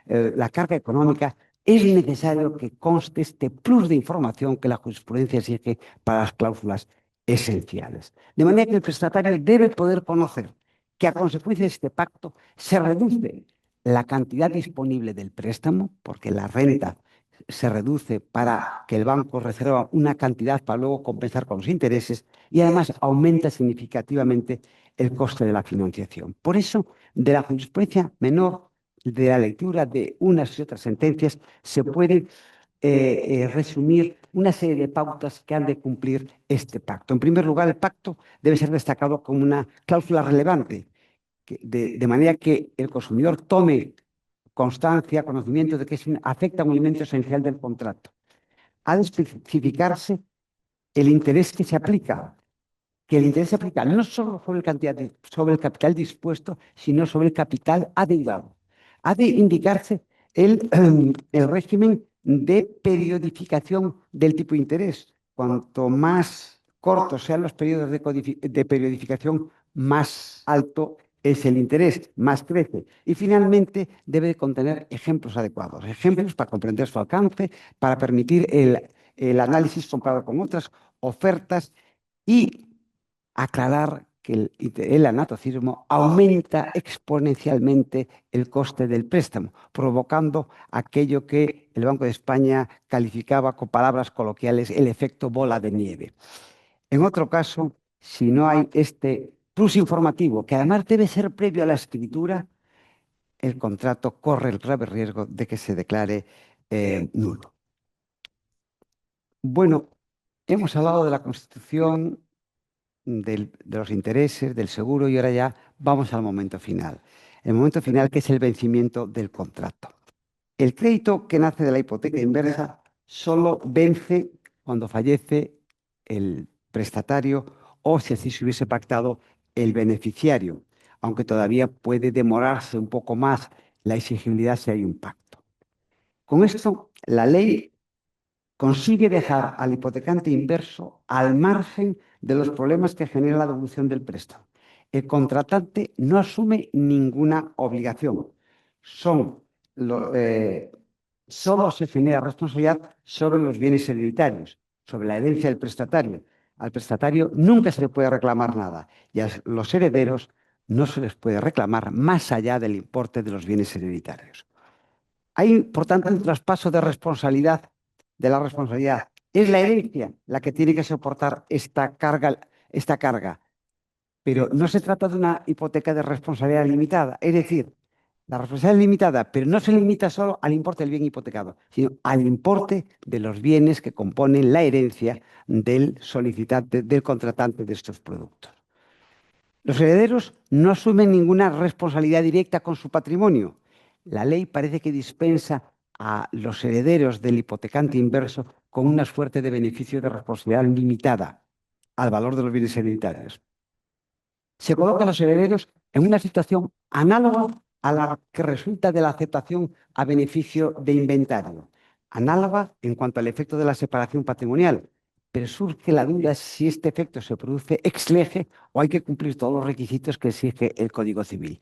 [SPEAKER 2] la carga económica, es necesario que conste este plus de información que la jurisprudencia exige para las cláusulas esenciales. De manera que el prestatario debe poder conocer que a consecuencia de este pacto se reduce la cantidad disponible del préstamo, porque la renta se reduce para que el banco reserva una cantidad para luego compensar con los intereses y además aumenta significativamente el coste de la financiación. Por eso, de la jurisprudencia menor, de la lectura de unas y otras sentencias, se puede resumir una serie de pautas que han de cumplir este pacto. En primer lugar, el pacto debe ser destacado como una cláusula relevante, de manera que el consumidor tome constancia, conocimiento de que afecta a un elemento esencial del contrato. Ha de especificarse el interés que se aplica, que el interés se aplica no solo sobre sobre el capital dispuesto, sino sobre el capital adeudado. Ha de indicarse el régimen de periodificación del tipo de interés. Cuanto más cortos sean los periodos de periodificación, más alto es el interés, más crece. Y finalmente debe de contener ejemplos adecuados, ejemplos para comprender su alcance, para permitir el análisis comparado con otras ofertas y aclarar que el anatocismo aumenta exponencialmente el coste del préstamo, provocando aquello que el Banco de España calificaba con palabras coloquiales el efecto bola de nieve. En otro caso, si no hay este plus informativo, que además debe ser previo a la escritura, el contrato corre el grave riesgo de que se declare nulo. Bueno, hemos hablado de la Constitución, de los intereses, del seguro, y ahora ya vamos al momento final. El momento final, que es el vencimiento del contrato. El crédito que nace de la hipoteca inversa solo vence cuando fallece el prestatario o si así se hubiese pactado el beneficiario, aunque todavía puede demorarse un poco más la exigibilidad si hay un pacto. Con esto, la ley consigue dejar al hipotecante inverso al margen de los problemas que genera la devolución del préstamo. El contratante no asume ninguna obligación. Son solo se genera responsabilidad sobre los bienes hereditarios, sobre la herencia del prestatario. Al prestatario nunca se le puede reclamar nada y a los herederos no se les puede reclamar más allá del importe de los bienes hereditarios. Hay, por tanto, un traspaso de responsabilidad, de la responsabilidad. Es la herencia la que tiene que soportar esta carga, pero no se trata de una hipoteca de responsabilidad limitada. Es decir, la responsabilidad es limitada, pero no se limita solo al importe del bien hipotecado, sino al importe de los bienes que componen la herencia del solicitante, del contratante de estos productos. Los herederos no asumen ninguna responsabilidad directa con su patrimonio. La ley parece que dispensa a los herederos del hipotecante inverso con una suerte de beneficio de responsabilidad limitada al valor de los bienes hereditarios. Se coloca a los herederos en una situación análoga a la que resulta de la aceptación a beneficio de inventario, análoga en cuanto al efecto de la separación patrimonial, pero surge la duda si este efecto se produce ex lege o hay que cumplir todos los requisitos que exige el Código Civil.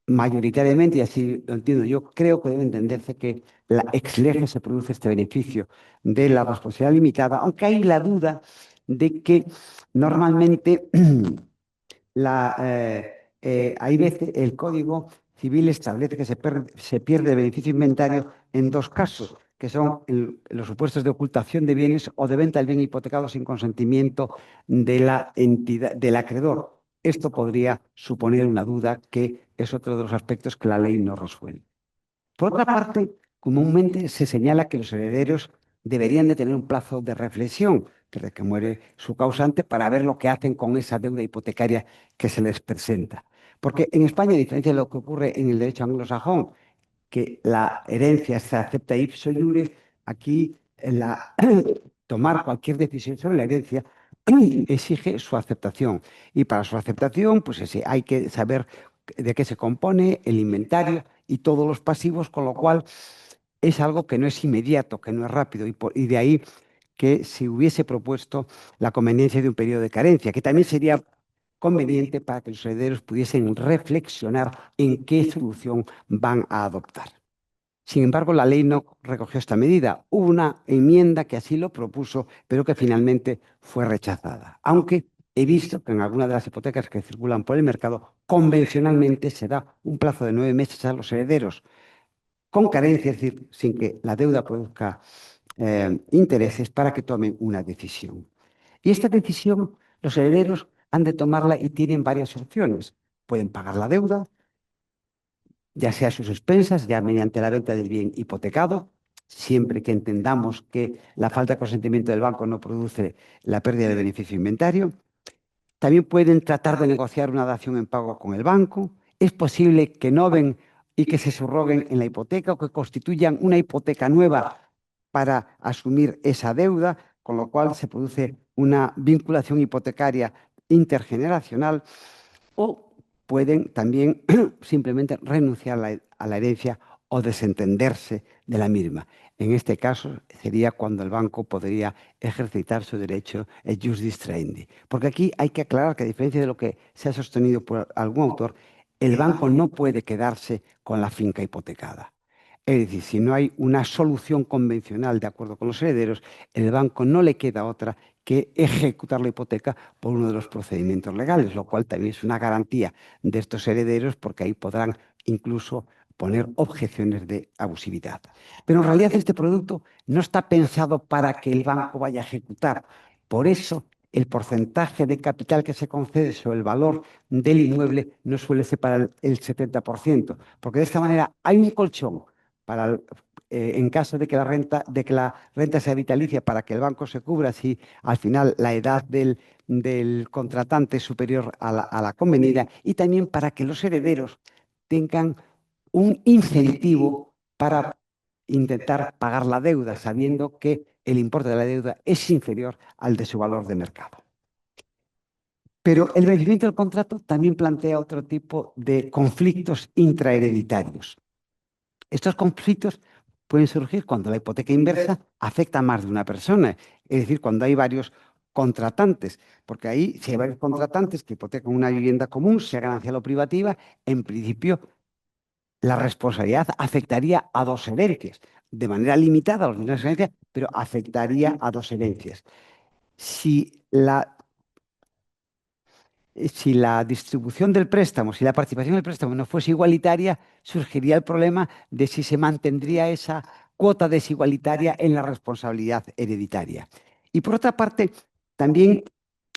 [SPEAKER 2] Mayoritariamente, y así lo entiendo yo, creo que debe entenderse que la ex lege se produce este beneficio de la responsabilidad limitada, aunque hay la duda de que normalmente hay veces el Código Civil establece que se pierde el beneficio inventario en dos casos, que son los supuestos de ocultación de bienes o de venta del bien hipotecado sin consentimiento de la entidad, del acreedor. Esto podría suponer una duda que es otro de los aspectos que la ley no resuelve. Por otra parte, comúnmente se señala que los herederos deberían de tener un plazo de reflexión desde que muere su causante para ver lo que hacen con esa deuda hipotecaria que se les presenta. Porque en España, a diferencia de lo que ocurre en el derecho anglosajón, que la herencia se acepta ipso iure, aquí tomar cualquier decisión sobre la herencia exige su aceptación. Y para su aceptación, pues hay que saber de qué se compone, el inventario y todos los pasivos, con lo cual es algo que no es inmediato, que no es rápido, y de ahí que se hubiese propuesto la conveniencia de un periodo de carencia, que también sería conveniente para que los herederos pudiesen reflexionar en qué solución van a adoptar. Sin embargo, la ley no recogió esta medida. Hubo una enmienda que así lo propuso, pero que finalmente fue rechazada. Aunque he visto que en algunas de las hipotecas que circulan por el mercado, convencionalmente se da un plazo de 9 meses a los herederos con carencia, es decir, sin que la deuda produzca intereses para que tomen una decisión. Y esta decisión, los herederos han de tomarla y tienen varias opciones. Pueden pagar la deuda, ya sea a sus expensas, ya mediante la venta del bien hipotecado, siempre que entendamos que la falta de consentimiento del banco no produce la pérdida de beneficio inventario. También pueden tratar de negociar una dación en pago con el banco. Es posible que noven y que se subroguen en la hipoteca o que constituyan una hipoteca nueva para asumir esa deuda, con lo cual se produce una vinculación hipotecaria intergeneracional, o pueden también simplemente renunciar a la herencia o desentenderse de la misma. En este caso sería cuando el banco podría ejercitar su derecho el jus distraendi. Porque aquí hay que aclarar que, a diferencia de lo que se ha sostenido por algún autor, el banco no puede quedarse con la finca hipotecada. Es decir, si no hay una solución convencional de acuerdo con los herederos, el banco no le queda otra que ejecutar la hipoteca por uno de los procedimientos legales, lo cual también es una garantía de estos herederos, porque ahí podrán incluso poner objeciones de abusividad. Pero en realidad este producto no está pensado para que el banco vaya a ejecutar. Por eso el porcentaje de capital que se concede sobre el valor del inmueble no suele ser para el 70%, porque de esta manera hay un colchón para en caso de que la renta sea vitalicia, para que el banco se cubra si al final la edad del contratante es superior a la convenida, y también para que los herederos tengan un incentivo para intentar pagar la deuda, sabiendo que el importe de la deuda es inferior al de su valor de mercado. Pero el vencimiento del contrato también plantea otro tipo de conflictos intrahereditarios. Estos conflictos pueden surgir cuando la hipoteca inversa afecta a más de una persona, es decir, cuando hay varios contratantes, porque ahí, si hay varios contratantes que hipotecan una vivienda común, sea ganancial o privativa, en principio la responsabilidad afectaría a dos herencias, de manera limitada a las mismas herencias, pero afectaría a dos herencias. Si la distribución del préstamo, si la participación del préstamo no fuese igualitaria, surgiría el problema de si se mantendría esa cuota desigualitaria en la responsabilidad hereditaria. Y por otra parte, también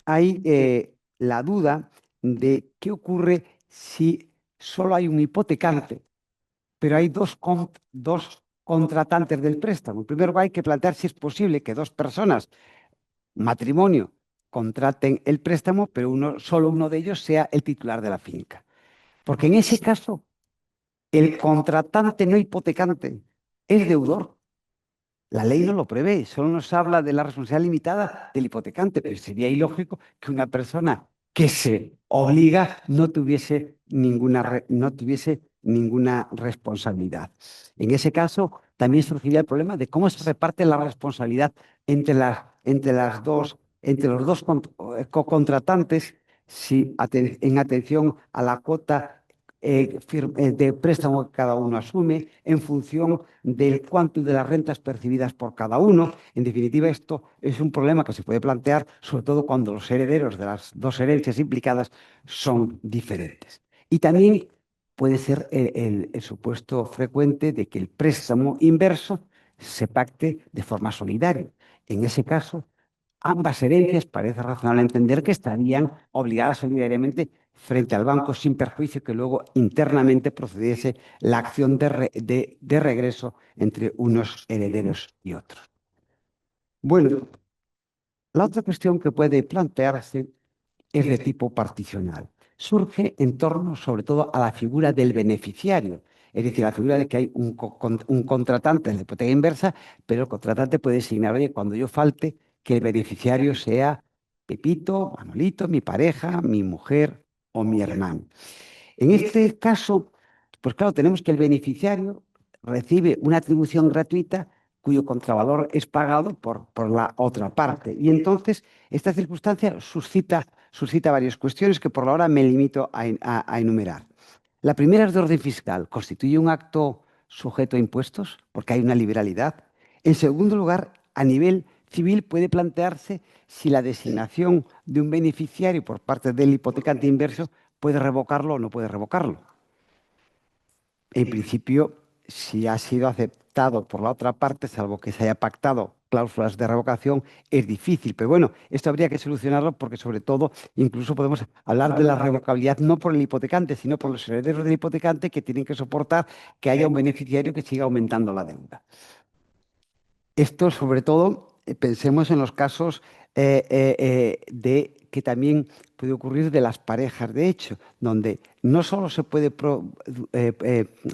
[SPEAKER 2] hay la duda de qué ocurre si solo hay un hipotecante, pero hay dos contratantes del préstamo. En primer lugar, hay que plantear si es posible que dos personas, matrimonio, contraten el préstamo, pero solo uno de ellos sea el titular de la finca. Porque en ese caso, el contratante no hipotecante es deudor. La ley no lo prevé, solo nos habla de la responsabilidad limitada del hipotecante, pero sería ilógico que una persona que se obliga no tuviese ninguna responsabilidad. En ese caso, también surgiría el problema de cómo se reparte la responsabilidad entre los dos co-contratantes, si en atención a la cuota de préstamo que cada uno asume, en función del cuánto de las rentas percibidas por cada uno. En definitiva, esto es un problema que se puede plantear, sobre todo cuando los herederos de las dos herencias implicadas son diferentes. Y también puede ser el supuesto frecuente de que el préstamo inverso se pacte de forma solidaria. En ese caso, ambas herencias parece razonable entender que estarían obligadas solidariamente frente al banco, sin perjuicio que luego internamente procediese la acción de regreso entre unos herederos y otros. Bueno, la otra cuestión que puede plantearse es de tipo particional. Surge en torno, sobre todo, a la figura del beneficiario, es decir, la figura de que hay un contratante en la hipoteca inversa, pero el contratante puede designar, oye, cuando yo falte, que el beneficiario sea Pepito, Manolito, mi pareja, mi mujer o mi hermano. En este caso, pues claro, tenemos que el beneficiario recibe una atribución gratuita cuyo contravalor es pagado por la otra parte. Y entonces, esta circunstancia suscita varias cuestiones que por la hora me limito a enumerar. La primera es de orden fiscal. ¿Constituye un acto sujeto a impuestos? Porque hay una liberalidad. En segundo lugar, a nivel civil puede plantearse si la designación de un beneficiario por parte del hipotecante inverso puede revocarlo o no puede revocarlo. En principio, si ha sido aceptado por la otra parte, salvo que se haya pactado cláusulas de revocación, es difícil. Pero bueno, esto habría que solucionarlo porque, sobre todo, incluso podemos hablar de la revocabilidad no por el hipotecante, sino por los herederos del hipotecante, que tienen que soportar que haya un beneficiario que siga aumentando la deuda. Esto, sobre todo, pensemos en los casos de que también puede ocurrir de las parejas de hecho, donde no solo se puede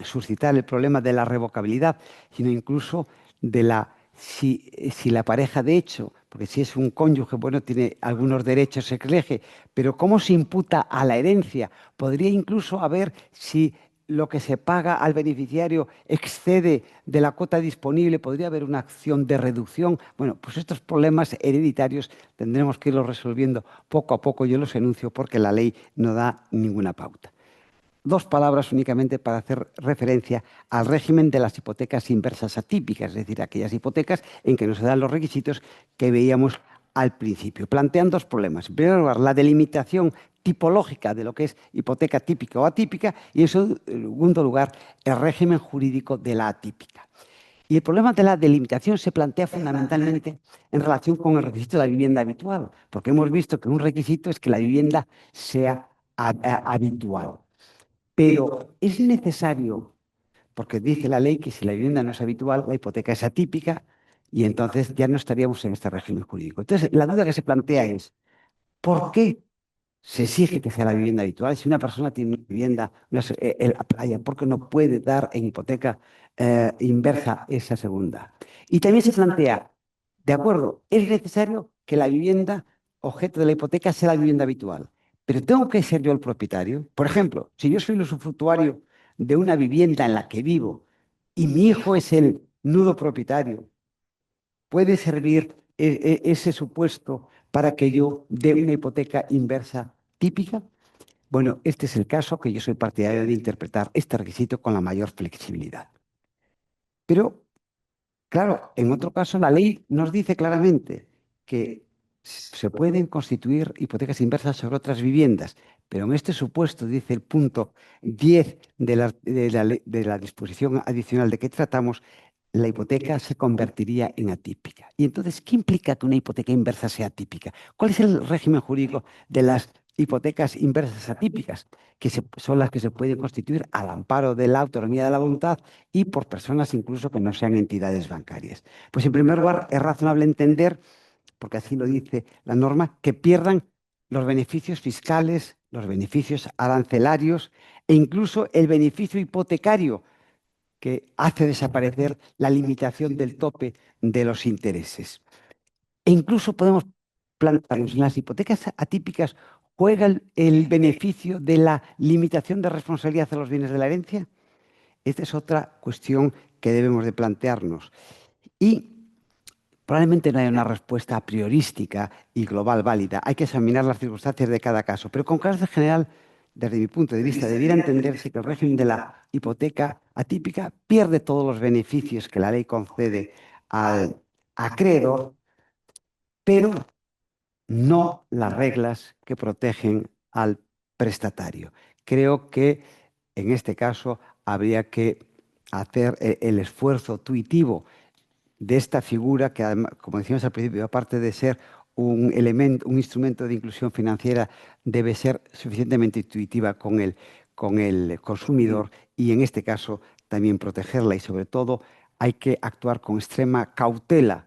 [SPEAKER 2] suscitar el problema de la revocabilidad, sino incluso de si la pareja de hecho, porque porque si es un cónyuge, bueno, tiene algunos derechos ex lege, pero ¿cómo se imputa a la herencia? Podría incluso haber, si lo que se paga al beneficiario excede de la cuota disponible, podría haber una acción de reducción. Bueno, pues estos problemas hereditarios tendremos que irlos resolviendo poco a poco. Yo los enuncio porque la ley no da ninguna pauta. Dos palabras únicamente para hacer referencia al régimen de las hipotecas inversas atípicas, es decir, aquellas hipotecas en que no se dan los requisitos que veíamos al principio. Plantean dos problemas. En primer lugar, la delimitación tipológica de lo que es hipoteca típica o atípica y, en segundo lugar, el régimen jurídico de la atípica. Y el problema de la delimitación se plantea fundamentalmente en relación con el requisito de la vivienda habitual, porque hemos visto que un requisito es que la vivienda sea habitual. Pero es necesario, porque dice la ley que si la vivienda no es habitual, la hipoteca es atípica y entonces ya no estaríamos en este régimen jurídico. Entonces, la duda que se plantea es, ¿por qué se exige que sea la vivienda habitual? Si una persona tiene una vivienda en la playa, ¿por qué no puede dar en hipoteca inversa esa segunda? Y también se plantea, de acuerdo, es necesario que la vivienda objeto de la hipoteca sea la vivienda habitual, pero tengo que ser yo el propietario. Por ejemplo, si yo soy el usufructuario de una vivienda en la que vivo y mi hijo es el nudo propietario, ¿puede servir ese supuesto para que yo dé una hipoteca inversa típica? Bueno, este es el caso que yo soy partidario de interpretar este requisito con la mayor flexibilidad. Pero, claro, en otro caso la ley nos dice claramente que se pueden constituir hipotecas inversas sobre otras viviendas, pero en este supuesto, dice el punto 10 de la disposición adicional de que tratamos, la hipoteca se convertiría en atípica. Y entonces, ¿qué implica que una hipoteca inversa sea atípica? ¿Cuál es el régimen jurídico de las hipotecas inversas atípicas? Son las que se pueden constituir al amparo de la autonomía de la voluntad y por personas incluso que no sean entidades bancarias. Pues en primer lugar, es razonable entender, porque así lo dice la norma, que pierdan los beneficios fiscales, los beneficios arancelarios e incluso el beneficio hipotecario que hace desaparecer la limitación del tope de los intereses. E incluso podemos plantearnos, en las hipotecas atípicas, ¿juega el beneficio de la limitación de responsabilidad a los bienes de la herencia? Esta es otra cuestión que debemos de plantearnos. Y probablemente no haya una respuesta a priorística y global válida. Hay que examinar las circunstancias de cada caso. Pero con carácter general, desde mi punto de vista, debiera entenderse que el régimen de la hipoteca atípica pierde todos los beneficios que la ley concede al acreedor, pero no las reglas que protegen al prestatario. Creo que en este caso habría que hacer el esfuerzo tuitivo de esta figura que, además, como decíamos al principio, aparte de ser un elemento, un instrumento de inclusión financiera, debe ser suficientemente intuitiva con el consumidor y en este caso también protegerla y sobre todo hay que actuar con extrema cautela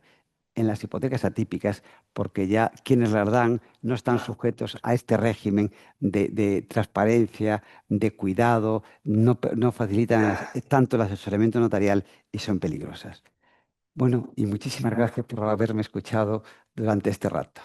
[SPEAKER 2] en las hipotecas atípicas porque ya quienes las dan no están sujetos a este régimen de transparencia, de cuidado, no facilitan tanto el asesoramiento notarial y son peligrosas. Bueno, y muchísimas gracias por haberme escuchado durante este rato.